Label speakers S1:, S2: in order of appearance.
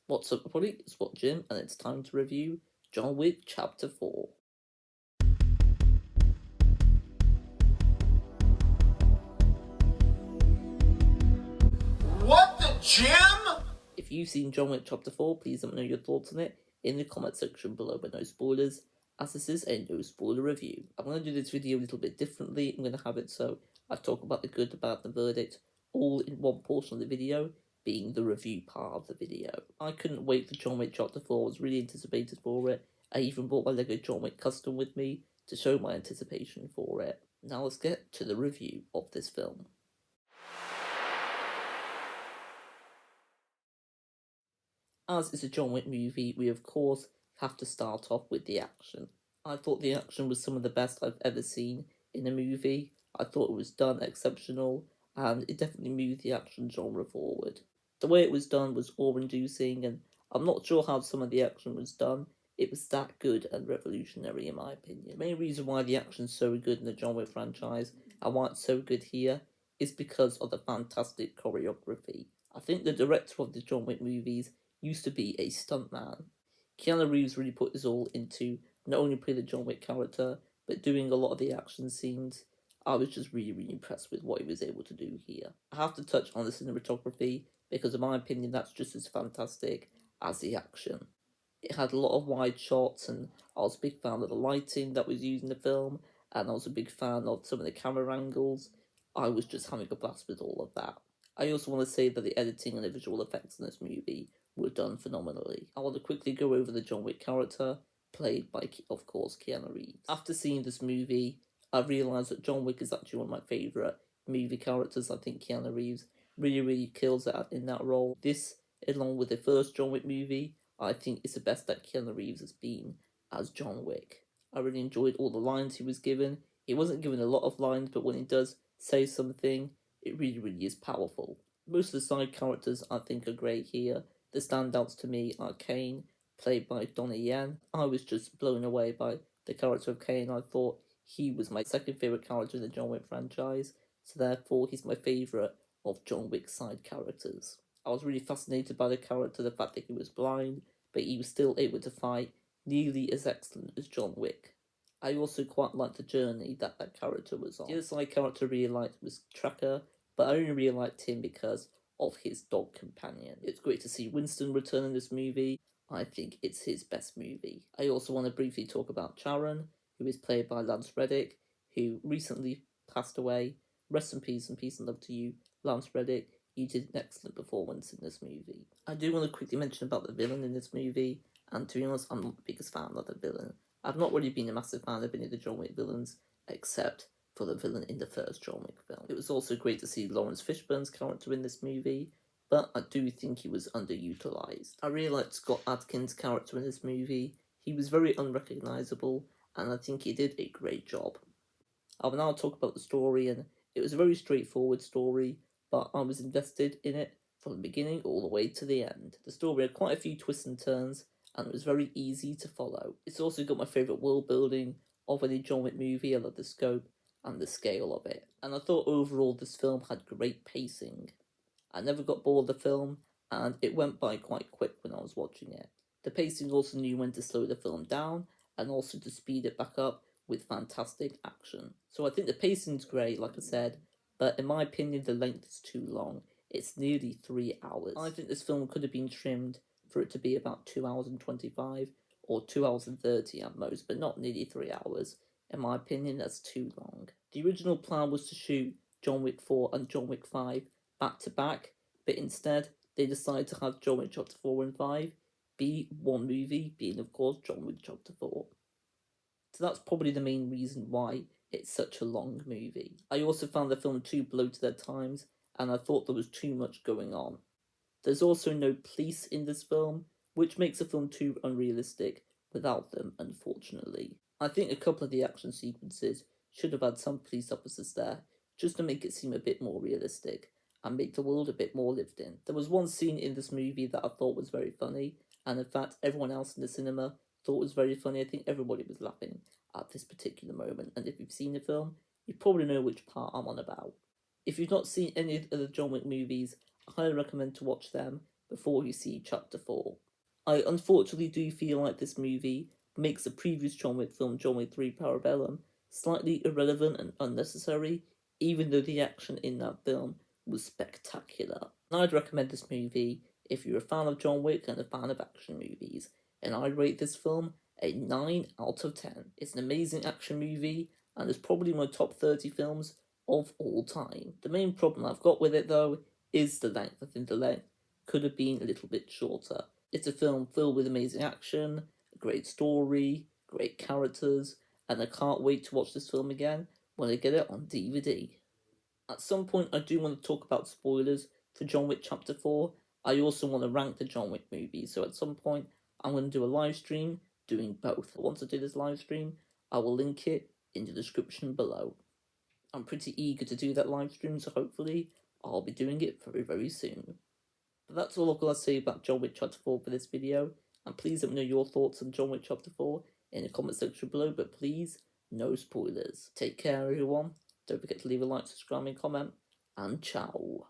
S1: What's up everybody, it's Jim and it's time to review John Wick Chapter 4.
S2: What the Jim?
S1: If you've seen John Wick Chapter 4, please let me know your thoughts on it in the comment section below, but no spoilers, as this is a no spoiler review. I'm going to do this video a little bit differently. I'm going to have it so I talk about the good, the bad, the verdict, all in one portion of the video, being the review part of the video. I couldn't wait for John Wick Chapter 4, I was really anticipated for it. I even brought my Lego John Wick custom with me to show my anticipation for it. Now let's get to the review of this film. As is a John Wick movie, we of course have to start off with the action. I thought the action was some of the best I've ever seen in a movie. I thought it was done exceptional, and it definitely moved the action genre forward. The way it was done was awe-inducing, and I'm not sure how some of the action was done. It was that good and revolutionary in my opinion. The main reason why the action's so good in the John Wick franchise, and why it's so good here, is because of the fantastic choreography. I think the director of the John Wick movies used to be a stuntman. Keanu Reeves really put his all into not only playing the John Wick character, but doing a lot of the action scenes. I was just really impressed with what he was able to do here. I have to touch on the cinematography, because in my opinion that's just as fantastic as the action. It had a lot of wide shots, and I was a big fan of the lighting that was used in the film, and I was a big fan of some of the camera angles. I was just having a blast with all of that. I also want to say that the editing and the visual effects in this movie were done phenomenally. I want to quickly go over the John Wick character, played by, of course, Keanu Reeves. After seeing this movie, I realised that John Wick is actually one of my favourite movie characters. I think Keanu Reeves really kills it in that role. This, along with the first John Wick movie, I think is the best that Keanu Reeves has been as John Wick. I really enjoyed all the lines he was given. He wasn't given a lot of lines, but when he does say something, it really is powerful. Most of the side characters I think are great here. The standouts to me are Kane, played by Donnie Yen. I was just blown away by the character of Kane. I thought he was my second favourite character in the John Wick franchise, so therefore he's my favourite of John Wick's side characters. I was really fascinated by the character, the fact that he was blind, but he was still able to fight nearly as excellent as John Wick. I also quite liked the journey that character was on. The other side character I really liked was Tracker, but I only really liked him because of his dog companion. It's great to see Winston return in this movie. I think it's his best movie. I also want to briefly talk about Charon, who is played by Lance Reddick, who recently passed away. Rest in peace and love to you, Lance Reddick. You did an excellent performance in this movie. I do want to quickly mention about the villain in this movie, and to be honest, I'm not the biggest fan of the villain. I've not really been a massive fan of any of the John Wick villains, except for the villain in the first John Wick film. It was also great to see Lawrence Fishburne's character in this movie, but I do think he was underutilised. I really liked Scott Adkins' character in this movie. He was very unrecognisable, and I think he did a great job. I will now talk about the story, and it was a very straightforward story, but I was invested in it from the beginning all the way to the end. The story had quite a few twists and turns, and it was very easy to follow. It's also got my favourite world building of any John Wick movie. I love the scope and the scale of it, and I thought overall this film had great pacing. I never got bored of the film, and it went by quite quick when I was watching it. The pacing also knew when to slow the film down, and also to speed it back up with fantastic action. So I think the pacing's great, like I said, but in my opinion the length is too long. It's nearly 3 hours. I think this film could have been trimmed for it to be about 2 hours and 25, or 2 hours and 30 at most, but not nearly 3 hours. In my opinion, that's too long. The original plan was to shoot John Wick 4 and John Wick 5 back to back, but instead they decided to have John Wick Chapter 4 and 5 be one movie, being of course John Wick Chapter 4. So that's probably the main reason why it's such a long movie. I also found the film too bloated at times, and I thought there was too much going on. There's also no police in this film, which makes the film too unrealistic without them, unfortunately. I think a couple of the action sequences should have had some police officers there, just to make it seem a bit more realistic, and make the world a bit more lived in. There was one scene in this movie that I thought was very funny, and in fact everyone else in the cinema thought was very funny. I think everybody was laughing at this particular moment, and if you've seen the film, you probably know which part I'm on about. If you've not seen any of the John Wick movies, I highly recommend to watch them. before you see Chapter 4. I unfortunately do feel like this movie makes the previous John Wick film, John Wick 3 Parabellum, slightly irrelevant and unnecessary, even though the action in that film was spectacular. And I'd recommend this movie if you're a fan of John Wick and a fan of action movies, and I'd rate this film a 9 out of 10. It's an amazing action movie, and it's probably my top 30 films of all time. The main problem I've got with it, though, is the length. I think the length could have been a little bit shorter. It's a film filled with amazing action, a great story, great characters, and I can't wait to watch this film again when I get it on DVD. At some point, I do want to talk about spoilers for John Wick Chapter 4. I also want to rank the John Wick movies, so at some point, I'm going to do a live stream doing both. Once I do this live stream, I will link it in the description below. I'm pretty eager to do that live stream, so hopefully I'll be doing it very, very soon. But that's all I've got to say about John Wick Chapter 4 for this video, and please let me know your thoughts on John Wick Chapter 4 in the comment section below, but please, no spoilers. Take care everyone, don't forget to leave a like, subscribe and comment, and ciao.